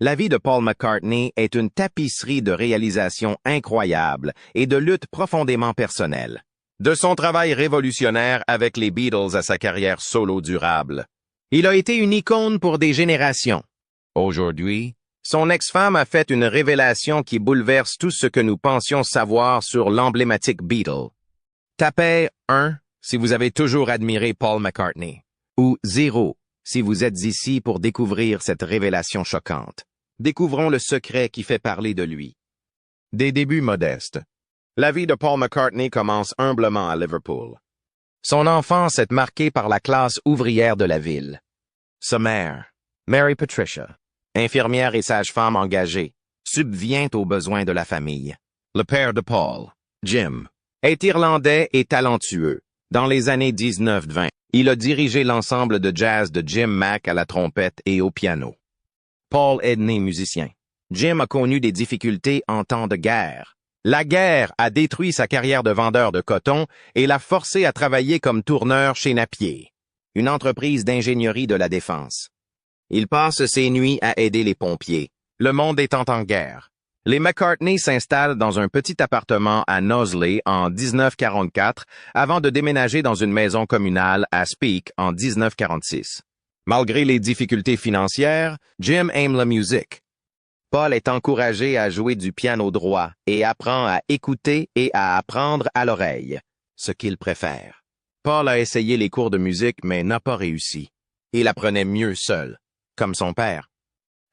La vie de Paul McCartney est une tapisserie de réalisations incroyables et de luttes profondément personnelles. De son travail révolutionnaire avec les Beatles à sa carrière solo durable. Il a été une icône pour des générations. Aujourd'hui, son ex-femme a fait une révélation qui bouleverse tout ce que nous pensions savoir sur l'emblématique Beatle. Tapez 1 si vous avez toujours admiré Paul McCartney, ou 0 si vous êtes ici pour découvrir cette révélation choquante. Découvrons le secret qui fait parler de lui. Des débuts modestes. La vie de Paul McCartney commence humblement à Liverpool. Son enfance est marquée par la classe ouvrière de la ville. Sa mère, Mary Patricia, infirmière et sage-femme engagée, subvient aux besoins de la famille. Le père de Paul, Jim, est irlandais et talentueux. Dans les années 1920, il a dirigé l'ensemble de jazz de Jim Mack à la trompette et au piano. Paul est né musicien. Jim a connu des difficultés en temps de guerre. La guerre a détruit sa carrière de vendeur de coton et l'a forcé à travailler comme tourneur chez Napier, une entreprise d'ingénierie de la défense. Il passe ses nuits à aider les pompiers, le monde étant en guerre. Les McCartney s'installent dans un petit appartement à Knowsley en 1944 avant de déménager dans une maison communale à Speke en 1946. Malgré les difficultés financières, Jim aime la musique. Paul est encouragé à jouer du piano droit et apprend à écouter et à apprendre à l'oreille, ce qu'il préfère. Paul a essayé les cours de musique mais n'a pas réussi. Il apprenait mieux seul, comme son père.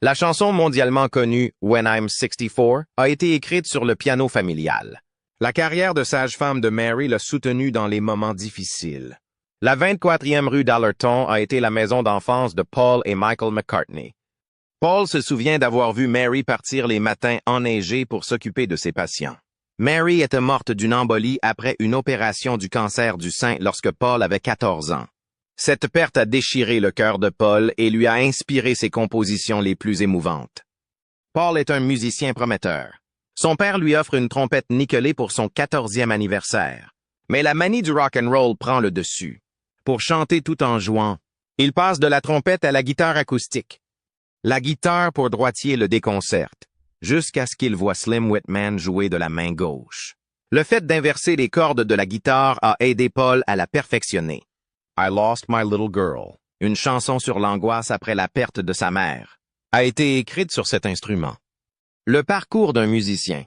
La chanson mondialement connue « When I'm 64 » a été écrite sur le piano familial. La carrière de sage-femme de Mary l'a soutenue dans les moments difficiles. La 24e rue d'Allerton a été la maison d'enfance de Paul et Michael McCartney. Paul se souvient d'avoir vu Mary partir les matins enneigés pour s'occuper de ses patients. Mary était morte d'une embolie après une opération du cancer du sein lorsque Paul avait 14 ans. Cette perte a déchiré le cœur de Paul et lui a inspiré ses compositions les plus émouvantes. Paul est un musicien prometteur. Son père lui offre une trompette nickelée pour son 14e anniversaire. Mais la manie du rock and roll prend le dessus. Pour chanter tout en jouant, il passe de la trompette à la guitare acoustique. La guitare pour droitier le déconcerte, jusqu'à ce qu'il voit Slim Whitman jouer de la main gauche. Le fait d'inverser les cordes de la guitare a aidé Paul à la perfectionner. I Lost My Little Girl, une chanson sur l'angoisse après la perte de sa mère, a été écrite sur cet instrument. Le parcours d'un musicien.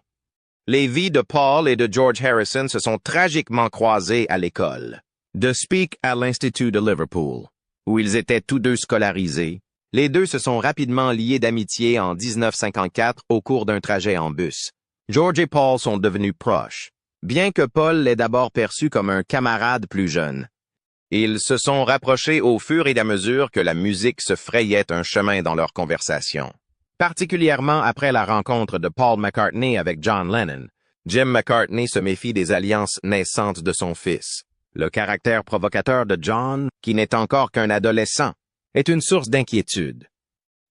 Les vies de Paul et de George Harrison se sont tragiquement croisées à l'école. De Speke à l'Institut de Liverpool, où ils étaient tous deux scolarisés, les deux se sont rapidement liés d'amitié en 1954 au cours d'un trajet en bus. George et Paul sont devenus proches, bien que Paul l'ait d'abord perçu comme un camarade plus jeune. Ils se sont rapprochés au fur et à mesure que la musique se frayait un chemin dans leur conversation. Particulièrement après la rencontre de Paul McCartney avec John Lennon, Jim McCartney se méfie des alliances naissantes de son fils. Le caractère provocateur de John, qui n'est encore qu'un adolescent, est une source d'inquiétude.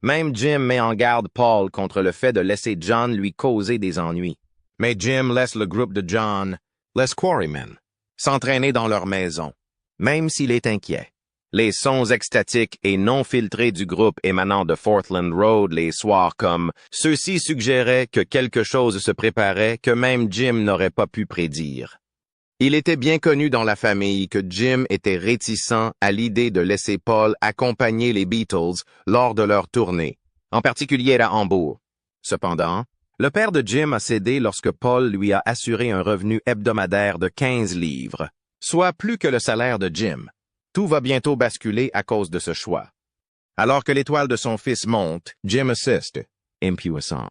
Même Jim met en garde Paul contre le fait de laisser John lui causer des ennuis. Mais Jim laisse le groupe de John, les Quarrymen, s'entraîner dans leur maison, même s'il est inquiet. Les sons extatiques et non filtrés du groupe émanant de Fortland Road les soirs comme ceux-ci suggéraient que quelque chose se préparait que même Jim n'aurait pas pu prédire. Il était bien connu dans la famille que Jim était réticent à l'idée de laisser Paul accompagner les Beatles lors de leur tournée, en particulier à Hambourg. Cependant, le père de Jim a cédé lorsque Paul lui a assuré un revenu hebdomadaire de 15 livres, soit plus que le salaire de Jim. Tout va bientôt basculer à cause de ce choix. Alors que l'étoile de son fils monte, Jim assiste, impuissant,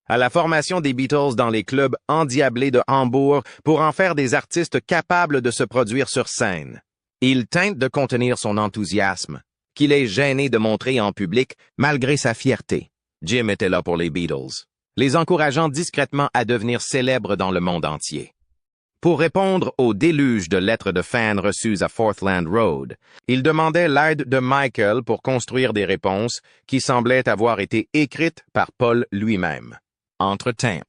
à la formation des Beatles dans les clubs endiablés de Hambourg pour en faire des artistes capables de se produire sur scène. Il tente de contenir son enthousiasme, qu'il est gêné de montrer en public malgré sa fierté. Jim était là pour les Beatles, les encourageant discrètement à devenir célèbres dans le monde entier. Pour répondre au déluge de lettres de fans reçues à Fortland Road, il demandait l'aide de Michael pour construire des réponses qui semblaient avoir été écrites par Paul lui-même. Entre-temps,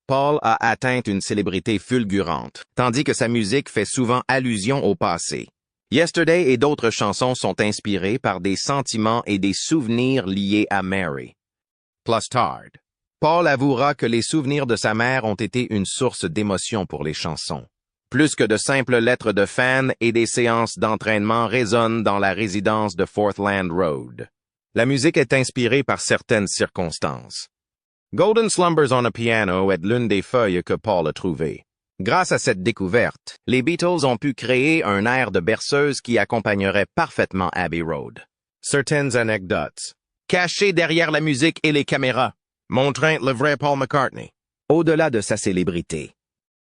Paul a atteint une célébrité fulgurante, tandis que sa musique fait souvent allusion au passé. Yesterday et d'autres chansons sont inspirées par des sentiments et des souvenirs liés à Mary. plus tard. Paul avouera que les souvenirs de sa mère ont été une source d'émotion pour les chansons. Plus que de simples lettres de fans et des séances d'entraînement résonnent dans la résidence de Forthland Road. La musique est inspirée par certaines circonstances. Golden Slumbers on a Piano est l'une des feuilles que Paul a trouvées. Grâce à cette découverte, les Beatles ont pu créer un air de berceuse qui accompagnerait parfaitement Abbey Road. Certaines anecdotes. Caché derrière la musique et les caméras, montrant le vrai Paul McCartney. Au-delà de sa célébrité,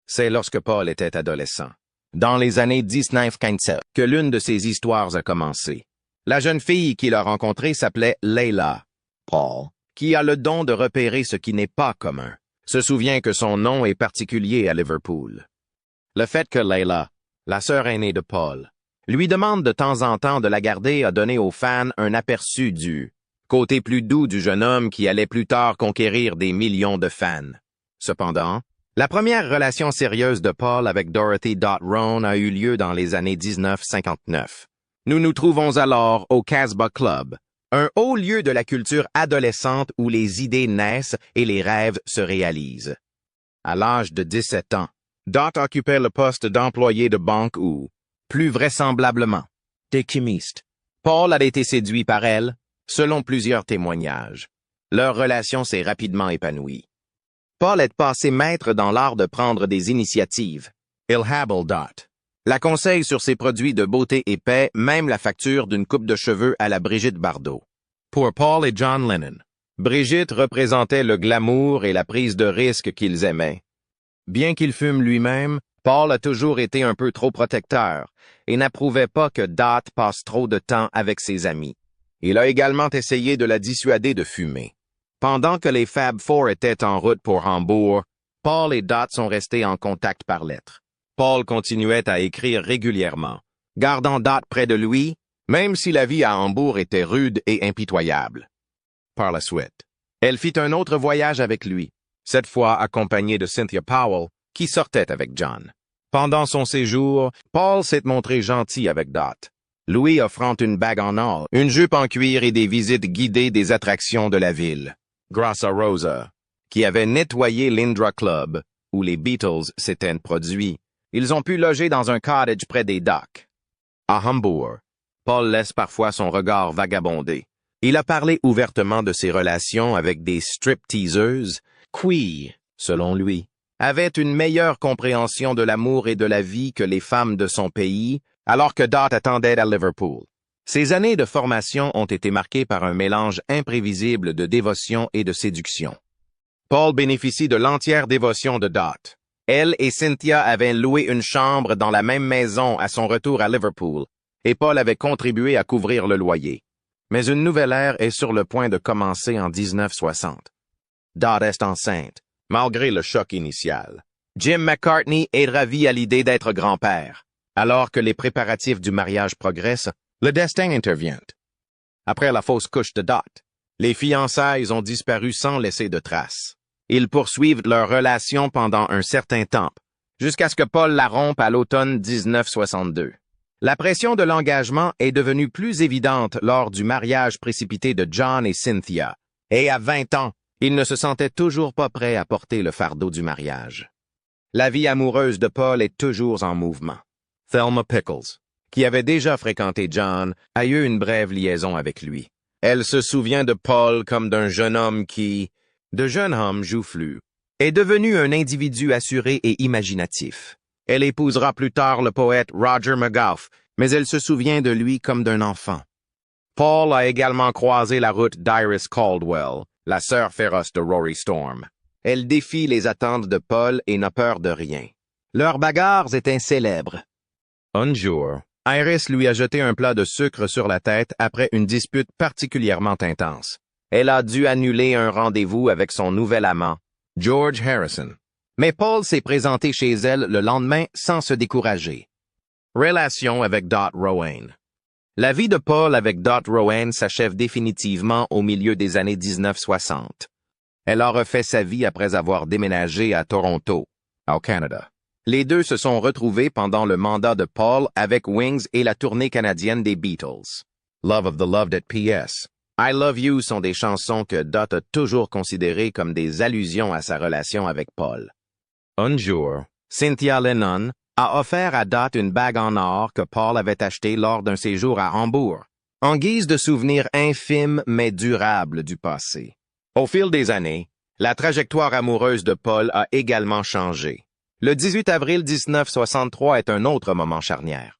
c'est lorsque Paul était adolescent, dans les années 1915, que l'une de ses histoires a commencé. La jeune fille qu'il a rencontrée s'appelait Leila. Paul, qui a le don de repérer ce qui n'est pas commun, se souvient que son nom est particulier à Liverpool. Le fait que Leila, la sœur aînée de Paul, lui demande de temps en temps de la garder a donné aux fans un aperçu du côté plus doux du jeune homme qui allait plus tard conquérir des millions de fans. Cependant, la première relation sérieuse de Paul avec Dorothy Dot Roan a eu lieu dans les années 1959. Nous nous trouvons alors au Casbah Club, un haut lieu de la culture adolescente où les idées naissent et les rêves se réalisent. À l'âge de 17 ans, Dot occupait le poste d'employé de banque ou, plus vraisemblablement, d'échimiste. Paul a été séduit par elle, selon plusieurs témoignages. Leur relation s'est rapidement épanouie. Paul est passé maître dans l'art de prendre des initiatives. Il habille Dot. La conseille sur ses produits de beauté et paix, même la facture d'une coupe de cheveux à la Brigitte Bardot. Pour Paul et John Lennon, Brigitte représentait le glamour et la prise de risque qu'ils aimaient. Bien qu'il fume lui-même, Paul a toujours été un peu trop protecteur et n'approuvait pas que Dot passe trop de temps avec ses amis. Il a également essayé de la dissuader de fumer. Pendant que les Fab Four étaient en route pour Hambourg, Paul et Dot sont restés en contact par lettres. Paul continuait à écrire régulièrement, gardant Dot près de lui, même si la vie à Hambourg était rude et impitoyable. Par la suite, elle fit un autre voyage avec lui, cette fois accompagnée de Cynthia Powell, qui sortait avec John. Pendant son séjour, Paul s'est montré gentil avec Dot, lui offrant une bague en or, une jupe en cuir et des visites guidées des attractions de la ville. Grâce à Rosa, qui avait nettoyé l'Indra Club, où les Beatles s'étaient produits, ils ont pu loger dans un cottage près des docks. À Hambourg, Paul laisse parfois son regard vagabonder. Il a parlé ouvertement de ses relations avec des strip-teaseuses qui, selon lui, avaient une meilleure compréhension de l'amour et de la vie que les femmes de son pays, alors que Dot attendait à Liverpool. Ces années de formation ont été marquées par un mélange imprévisible de dévotion et de séduction. Paul bénéficie de l'entière dévotion de Dot. Elle et Cynthia avaient loué une chambre dans la même maison à son retour à Liverpool, et Paul avait contribué à couvrir le loyer. Mais une nouvelle ère est sur le point de commencer en 1960. Dot est enceinte, malgré le choc initial. Jim McCartney est ravi à l'idée d'être grand-père. Alors que les préparatifs du mariage progressent, le destin intervient. Après la fausse couche de Dot, les fiançailles ont disparu sans laisser de traces. Ils poursuivent leur relation pendant un certain temps, jusqu'à ce que Paul la rompe à l'automne 1962. La pression de l'engagement est devenue plus évidente lors du mariage précipité de John et Cynthia, et à 20 ans, il ne se sentait toujours pas prêt à porter le fardeau du mariage. La vie amoureuse de Paul est toujours en mouvement. Thelma Pickles, qui avait déjà fréquenté John, a eu une brève liaison avec lui. Elle se souvient de Paul comme d'un jeune homme qui, de jeune homme joufflu, est devenu un individu assuré et imaginatif. Elle épousera plus tard le poète Roger McGough, mais elle se souvient de lui comme d'un enfant. Paul a également croisé la route d'Iris Caldwell, la sœur féroce de Rory Storm. Elle défie les attentes de Paul et n'a peur de rien. Leurs bagarres étaient célèbres. Un jour, Iris lui a jeté un plat de sucre sur la tête après une dispute particulièrement intense. Elle a dû annuler un rendez-vous avec son nouvel amant, George Harrison. Mais Paul s'est présenté chez elle le lendemain sans se décourager. Relation avec Dot Rowan. La vie de Paul avec Dot Rowan s'achève définitivement au milieu des années 1960. Elle a refait sa vie après avoir déménagé à Toronto, au Canada. Les deux se sont retrouvés pendant le mandat de Paul avec Wings et la tournée canadienne des Beatles. Love of the Loved at PS. I Love You sont des chansons que Dot a toujours considérées comme des allusions à sa relation avec Paul. Un jour, Cynthia Lennon a offert à Dot une bague en or que Paul avait achetée lors d'un séjour à Hambourg, en guise de souvenir infime mais durable du passé. Au fil des années, la trajectoire amoureuse de Paul a également changé. Le 18 avril 1963 est un autre moment charnière.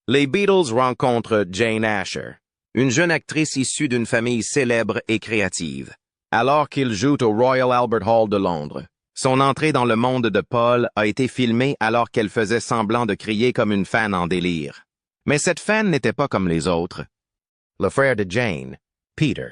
Les Beatles rencontrent Jane Asher, une jeune actrice issue d'une famille célèbre et créative, alors qu'ils jouent au Royal Albert Hall de Londres. Son entrée dans le monde de Paul a été filmée alors qu'elle faisait semblant de crier comme une fan en délire. Mais cette fan n'était pas comme les autres. Le frère de Jane, Peter,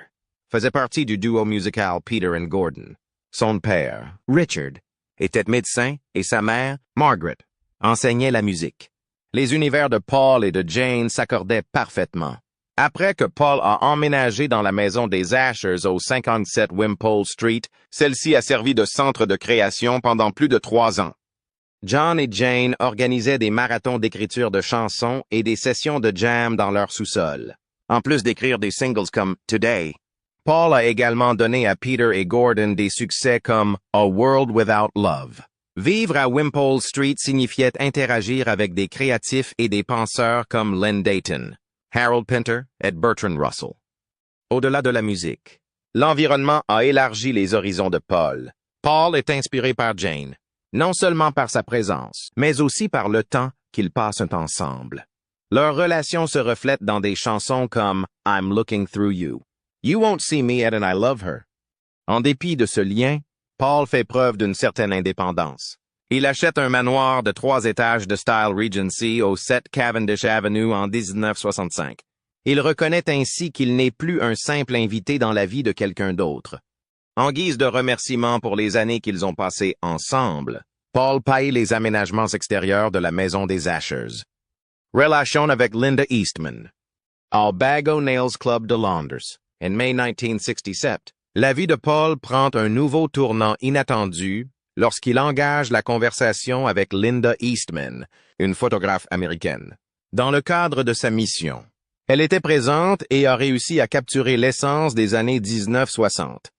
faisait partie du duo musical Peter and Gordon. Son père, Richard, était médecin et sa mère, Margaret, enseignait la musique. Les univers de Paul et de Jane s'accordaient parfaitement. Après que Paul a emménagé dans la maison des Ashers au 57 Wimpole Street, celle-ci a servi de centre de création pendant plus de 3 ans. John et Jane organisaient des marathons d'écriture de chansons et des sessions de jam dans leur sous-sol. En plus d'écrire des singles comme Today, Paul a également donné à Peter et Gordon des succès comme A World Without Love. Vivre à Wimpole Street signifiait interagir avec des créatifs et des penseurs comme Len Dayton, Harold Pinter et Bertrand Russell. Au-delà de la musique, l'environnement a élargi les horizons de Paul. Paul est inspiré par Jane, non seulement par sa présence, mais aussi par le temps qu'ils passent ensemble. Leur relation se reflète dans des chansons comme I'm Looking Through You, You Won't See Me Yet and I Love Her. En dépit de ce lien, Paul fait preuve d'une certaine indépendance. Il achète un manoir de 3 étages de style Regency au 7 Cavendish Avenue en 1965. Il reconnaît ainsi qu'il n'est plus un simple invité dans la vie de quelqu'un d'autre. En guise de remerciement pour les années qu'ils ont passées ensemble, Paul paye les aménagements extérieurs de la maison des Ashers. Relation avec Linda Eastman. Au Bago Nails Club de Londres, en mai 1967, la vie de Paul prend un nouveau tournant inattendu lorsqu'il engage la conversation avec Linda Eastman, une photographe américaine. Dans le cadre de sa mission, elle était présente et a réussi à capturer l'essence des années 1960.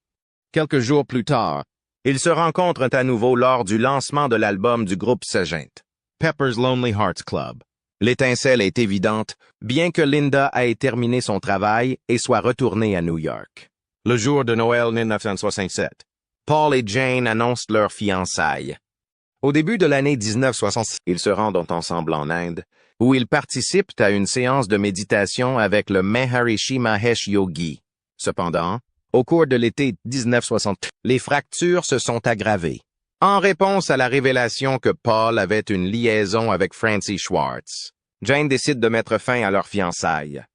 Quelques jours plus tard, ils se rencontrent à nouveau lors du lancement de l'album du groupe Sgt. Pepper's Lonely Hearts Club. L'étincelle est évidente, bien que Linda ait terminé son travail et soit retournée à New York. Le jour de Noël 1967, Paul et Jane annoncent leur fiançailles. Au début de l'année 1966, ils se rendent ensemble en Inde, où ils participent à une séance de méditation avec le Maharishi Mahesh Yogi. Cependant, au cours de l'été 1960, les fractures se sont aggravées. En réponse à la révélation que Paul avait une liaison avec Francie Schwartz, Jane décide de mettre fin à leur fiançailles.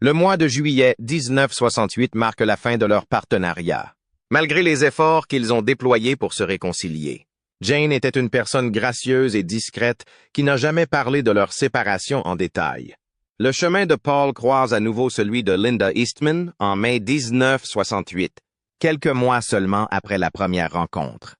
Le mois de juillet 1968 marque la fin de leur partenariat, malgré les efforts qu'ils ont déployés pour se réconcilier. Jane était une personne gracieuse et discrète qui n'a jamais parlé de leur séparation en détail. Le chemin de Paul croise à nouveau celui de Linda Eastman en mai 1968, quelques mois seulement après la première rencontre.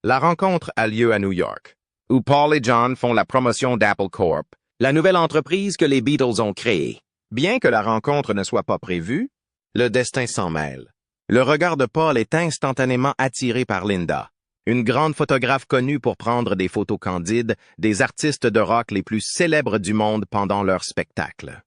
La rencontre a lieu à New York, où Paul et John font la promotion d'Apple Corp, la nouvelle entreprise que les Beatles ont créée. Bien que la rencontre ne soit pas prévue, le destin s'en mêle. Le regard de Paul est instantanément attiré par Linda, une grande photographe connue pour prendre des photos candides des artistes de rock les plus célèbres du monde pendant leur spectacle.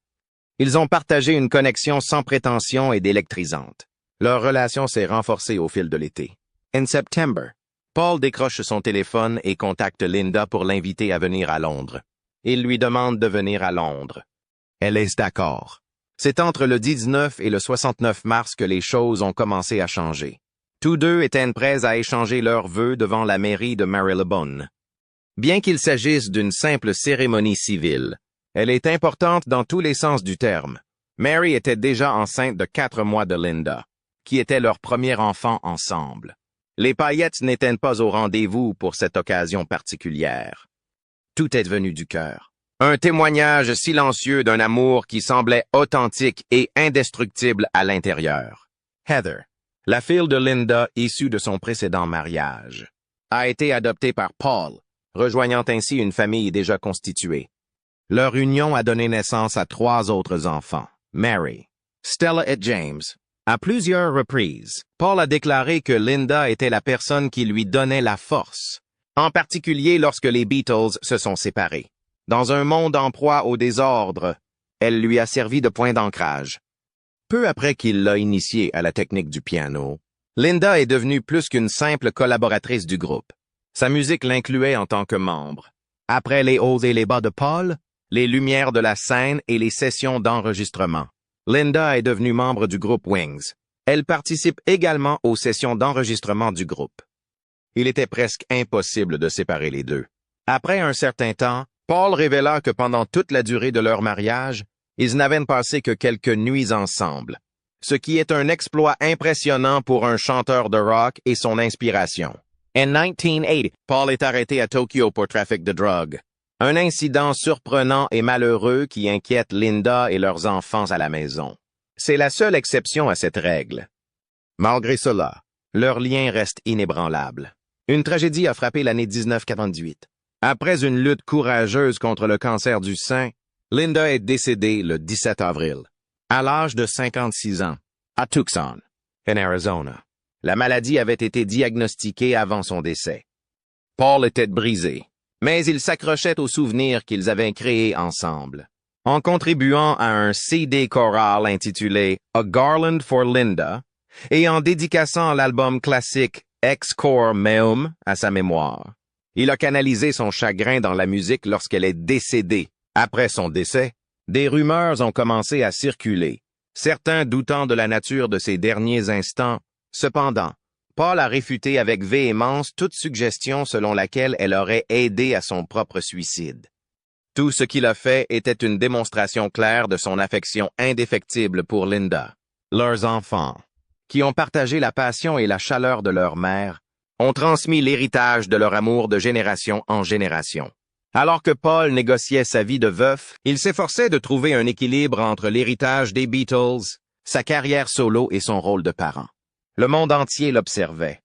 Ils ont partagé une connexion sans prétention et électrisante. Leur relation s'est renforcée au fil de l'été. En septembre, Paul décroche son téléphone et contacte Linda pour l'inviter à venir à Londres. Il lui demande de venir à Londres. Elle est d'accord. C'est entre le 19 et le 69 mars que les choses ont commencé à changer. Tous deux étaient prêts à échanger leurs vœux devant la mairie de Marylebone. Bien qu'il s'agisse d'une simple cérémonie civile, elle est importante dans tous les sens du terme. Mary était déjà enceinte de 4 mois de Linda, qui était leur premier enfant ensemble. Les paillettes n'étaient pas au rendez-vous pour cette occasion particulière. Tout est venu du cœur. Un témoignage silencieux d'un amour qui semblait authentique et indestructible à l'intérieur. Heather, la fille de Linda issue de son précédent mariage, a été adoptée par Paul, rejoignant ainsi une famille déjà constituée. Leur union a donné naissance à 3 autres enfants, Mary, Stella et James. À plusieurs reprises, Paul a déclaré que Linda était la personne qui lui donnait la force, en particulier lorsque les Beatles se sont séparés. Dans un monde en proie au désordre, elle lui a servi de point d'ancrage. Peu après qu'il l'a initiée à la technique du piano, Linda est devenue plus qu'une simple collaboratrice du groupe. Sa musique l'incluait en tant que membre. Après les hauts et les bas de Paul, les lumières de la scène et les sessions d'enregistrement, Linda est devenue membre du groupe Wings. Elle participe également aux sessions d'enregistrement du groupe. Il était presque impossible de séparer les deux. Après un certain temps, Paul révéla que pendant toute la durée de leur mariage, ils n'avaient passé que quelques nuits ensemble, ce qui est un exploit impressionnant pour un chanteur de rock et son inspiration. En 1980, Paul est arrêté à Tokyo pour trafic de drogue. Un incident surprenant et malheureux qui inquiète Linda et leurs enfants à la maison. C'est la seule exception à cette règle. Malgré cela, leur lien reste inébranlable. Une tragédie a frappé l'année 1948. Après une lutte courageuse contre le cancer du sein, Linda est décédée le 17 avril, à l'âge de 56 ans, à Tucson, en Arizona. La maladie avait été diagnostiquée avant son décès. Paul était brisé, mais il s'accrochait aux souvenirs qu'ils avaient créés ensemble. En contribuant à un CD choral intitulé A Garland for Linda et en dédicaçant l'album classique Ex Cor Meum à sa mémoire, il a canalisé son chagrin dans la musique lorsqu'elle est décédée. Après son décès, des rumeurs ont commencé à circuler, certains doutant de la nature de ses derniers instants. Cependant, Paul a réfuté avec véhémence toute suggestion selon laquelle elle aurait aidé à son propre suicide. Tout ce qu'il a fait était une démonstration claire de son affection indéfectible pour Linda. Leurs enfants, qui ont partagé la passion et la chaleur de leur mère, ont transmis l'héritage de leur amour de génération en génération. Alors que Paul négociait sa vie de veuf, il s'efforçait de trouver un équilibre entre l'héritage des Beatles, sa carrière solo et son rôle de parent. Le monde entier l'observait.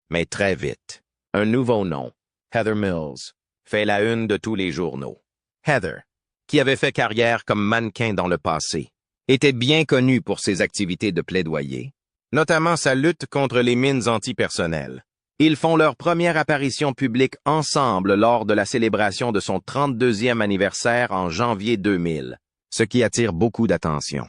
Mais très vite, un nouveau nom, Heather Mills, fait la une de tous les journaux. Heather, qui avait fait carrière comme mannequin dans le passé, était bien connue pour ses activités de plaidoyer, notamment sa lutte contre les mines antipersonnelles. Ils font leur première apparition publique ensemble lors de la célébration de son 32e anniversaire en janvier 2000, ce qui attire beaucoup d'attention.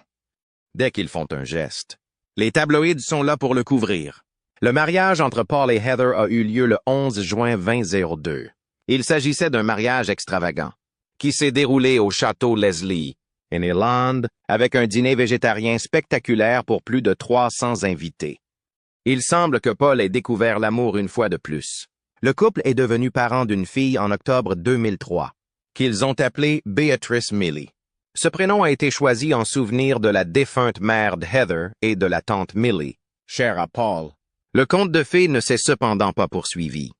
Dès qu'ils font un geste, les tabloïds sont là pour le couvrir. Le mariage entre Paul et Heather a eu lieu le 11 juin 2002. Il s'agissait d'un mariage extravagant, qui s'est déroulé au château Leslie, en Irlande, avec un dîner végétarien spectaculaire pour plus de 300 invités. Il semble que Paul ait découvert l'amour une fois de plus. Le couple est devenu parent d'une fille en octobre 2003, qu'ils ont appelée Beatrice Millie. Ce prénom a été choisi en souvenir de la défunte mère de Heather et de la tante Millie, chère à Paul. Le conte de fées ne s'est cependant pas poursuivi.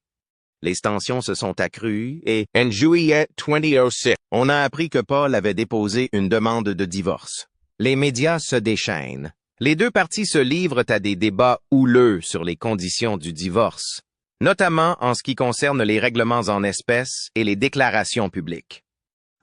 Les tensions se sont accrues et, en juillet 2006, on a appris que Paul avait déposé une demande de divorce. Les médias se déchaînent. Les deux parties se livrent à des débats houleux sur les conditions du divorce, notamment en ce qui concerne les règlements en espèces et les déclarations publiques.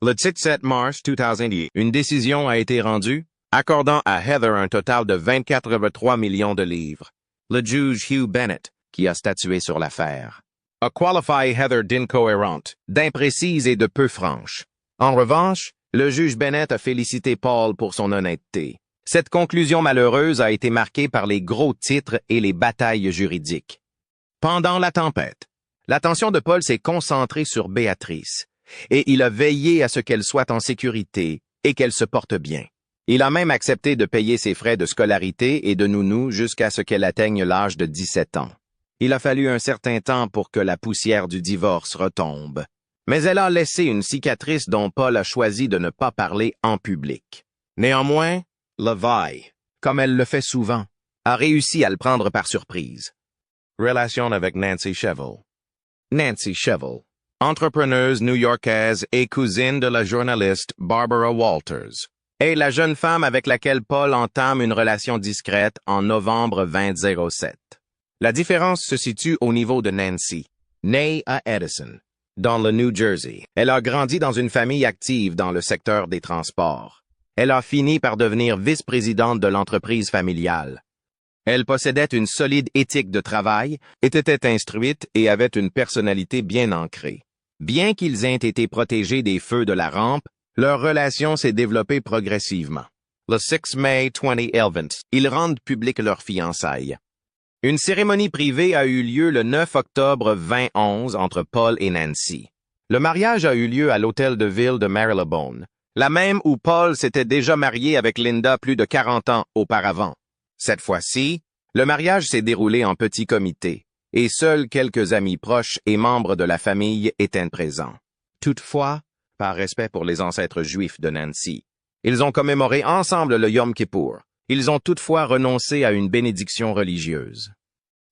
Le 17 mars 2008, une décision a été rendue, accordant à Heather un total de 24,3 millions de livres. Le juge Hugh Bennett, qui a statué sur l'affaire, a qualifié Heather d'incohérente, d'imprécise et de peu franche. En revanche, le juge Bennett a félicité Paul pour son honnêteté. Cette conclusion malheureuse a été marquée par les gros titres et les batailles juridiques. Pendant la tempête, l'attention de Paul s'est concentrée sur Béatrice, et il a veillé à ce qu'elle soit en sécurité et qu'elle se porte bien. Il a même accepté de payer ses frais de scolarité et de nounou jusqu'à ce qu'elle atteigne l'âge de 17 ans. Il a fallu un certain temps pour que la poussière du divorce retombe, mais elle a laissé une cicatrice dont Paul a choisi de ne pas parler en public. Néanmoins, Levi, comme elle le fait souvent, a réussi à le prendre par surprise. Relation avec Nancy Shevell. Nancy Shevell, entrepreneuse new-yorkaise et cousine de la journaliste Barbara Walters, est la jeune femme avec laquelle Paul entame une relation discrète en novembre 2007. La différence se situe au niveau de Nancy, née à Edison, dans le New Jersey. Elle a grandi dans une famille active dans le secteur des transports. Elle a fini par devenir vice-présidente de l'entreprise familiale. Elle possédait une solide éthique de travail, était instruite et avait une personnalité bien ancrée. Bien qu'ils aient été protégés des feux de la rampe, leur relation s'est développée progressivement. Le 6 mai 2011, ils rendent public leur fiançailles. Une cérémonie privée a eu lieu le 9 octobre 2011 entre Paul et Nancy. Le mariage a eu lieu à l'hôtel de ville de Marylebone, la même où Paul s'était déjà marié avec Linda plus de 40 ans auparavant. Cette fois-ci, le mariage s'est déroulé en petit comité, et seuls quelques amis proches et membres de la famille étaient présents. Toutefois, par respect pour les ancêtres juifs de Nancy, ils ont commémoré ensemble le Yom Kippour. Ils ont toutefois renoncé à une bénédiction religieuse.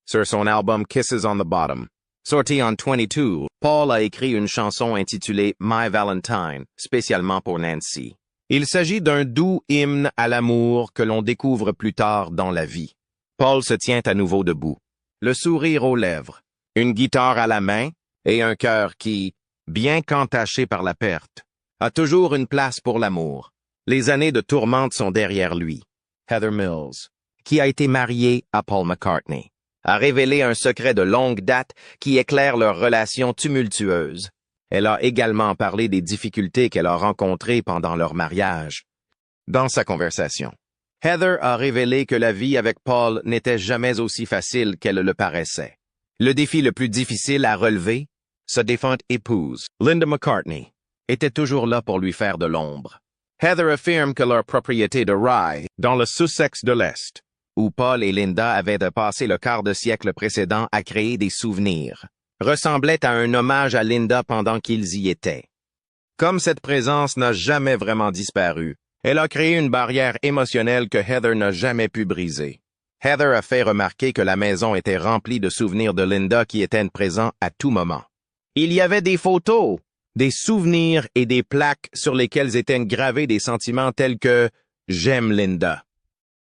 Sur son album Kisses on the Bottom, sorti en 2022, Paul a écrit une chanson intitulée My Valentine, spécialement pour Nancy. Il s'agit d'un doux hymne à l'amour que l'on découvre plus tard dans la vie. Paul se tient à nouveau debout, le sourire aux lèvres, une guitare à la main et un cœur qui, bien qu'entaché par la perte, a toujours une place pour l'amour. Les années de tourmente sont derrière lui. Heather Mills, qui a été mariée à Paul McCartney, a révélé un secret de longue date qui éclaire leur relation tumultueuse. Elle a également parlé des difficultés qu'elle a rencontrées pendant leur mariage. Dans sa conversation, Heather a révélé que la vie avec Paul n'était jamais aussi facile qu'elle le paraissait. Le défi le plus difficile à relever, sa défunte épouse, Linda McCartney, était toujours là pour lui faire de l'ombre. Heather affirme que leur propriété de Rye, dans le Sussex de l'Est, où Paul et Linda avaient passé le quart de siècle précédent à créer des souvenirs, ressemblait à un hommage à Linda pendant qu'ils y étaient. Comme cette présence n'a jamais vraiment disparu, elle a créé une barrière émotionnelle que Heather n'a jamais pu briser. Heather a fait remarquer que la maison était remplie de souvenirs de Linda qui étaient présents à tout moment. Il y avait des photos, des souvenirs et des plaques sur lesquelles étaient gravés des sentiments tels que « J'aime Linda ».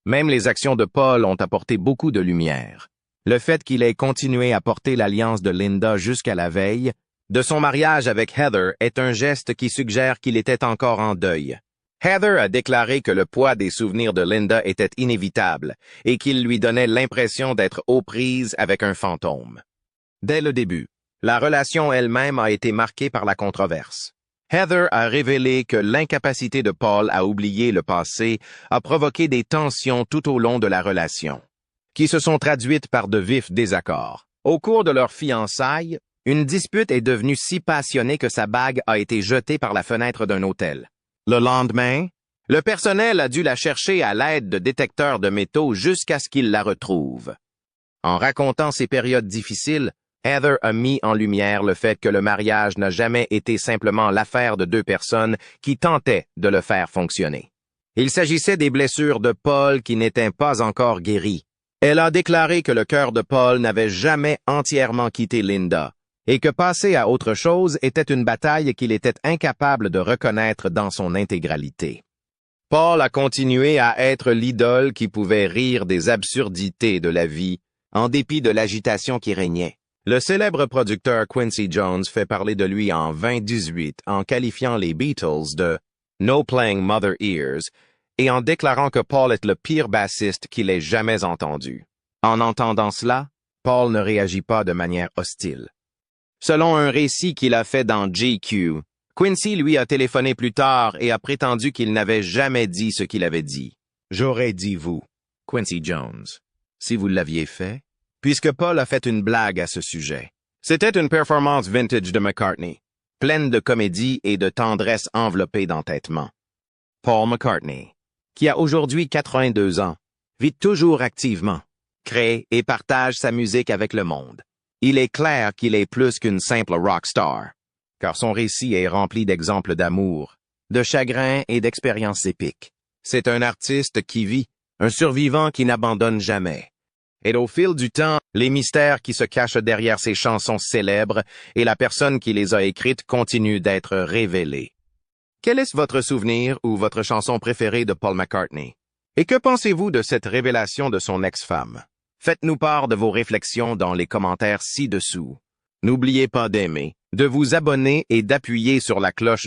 Même les actions de Paul ont apporté beaucoup de lumière. Le fait qu'il ait continué à porter l'alliance de Linda jusqu'à la veille de son mariage avec Heather est un geste qui suggère qu'il était encore en deuil. Heather a déclaré que le poids des souvenirs de Linda était inévitable et qu'il lui donnait l'impression d'être aux prises avec un fantôme. Dès le début, la relation elle-même a été marquée par la controverse. Heather a révélé que l'incapacité de Paul à oublier le passé a provoqué des tensions tout au long de la relation, qui se sont traduites par de vifs désaccords. Au cours de leur fiançailles, une dispute est devenue si passionnée que sa bague a été jetée par la fenêtre d'un hôtel. Le lendemain, le personnel a dû la chercher à l'aide de détecteurs de métaux jusqu'à ce qu'il la retrouve. En racontant ces périodes difficiles, Heather a mis en lumière le fait que le mariage n'a jamais été simplement l'affaire de deux personnes qui tentaient de le faire fonctionner. Il s'agissait des blessures de Paul qui n'étaient pas encore guéries. Elle a déclaré que le cœur de Paul n'avait jamais entièrement quitté Linda et que passer à autre chose était une bataille qu'il était incapable de reconnaître dans son intégralité. Paul a continué à être l'idole qui pouvait rire des absurdités de la vie en dépit de l'agitation qui régnait. Le célèbre producteur Quincy Jones fait parler de lui en 2018 en qualifiant les Beatles de « No Playing Mother Ears » et en déclarant que Paul est le pire bassiste qu'il ait jamais entendu. En entendant cela, Paul ne réagit pas de manière hostile. Selon un récit qu'il a fait dans GQ, Quincy lui a téléphoné plus tard et a prétendu qu'il n'avait jamais dit ce qu'il avait dit. « J'aurais dit vous, Quincy Jones, si vous l'aviez fait. » Puisque Paul a fait une blague à ce sujet. C'était une performance vintage de McCartney, pleine de comédie et de tendresse enveloppée d'entêtement. Paul McCartney, qui a aujourd'hui 82 ans, vit toujours activement, crée et partage sa musique avec le monde. Il est clair qu'il est plus qu'une simple rock star, car son récit est rempli d'exemples d'amour, de chagrin et d'expériences épiques. C'est un artiste qui vit, un survivant qui n'abandonne jamais. Et au fil du temps, les mystères qui se cachent derrière ces chansons célèbres et la personne qui les a écrites continuent d'être révélés. Quel est votre souvenir ou votre chanson préférée de Paul McCartney? Et que pensez-vous de cette révélation de son ex-femme? Faites-nous part de vos réflexions dans les commentaires ci-dessous. N'oubliez pas d'aimer, de vous abonner et d'appuyer sur la cloche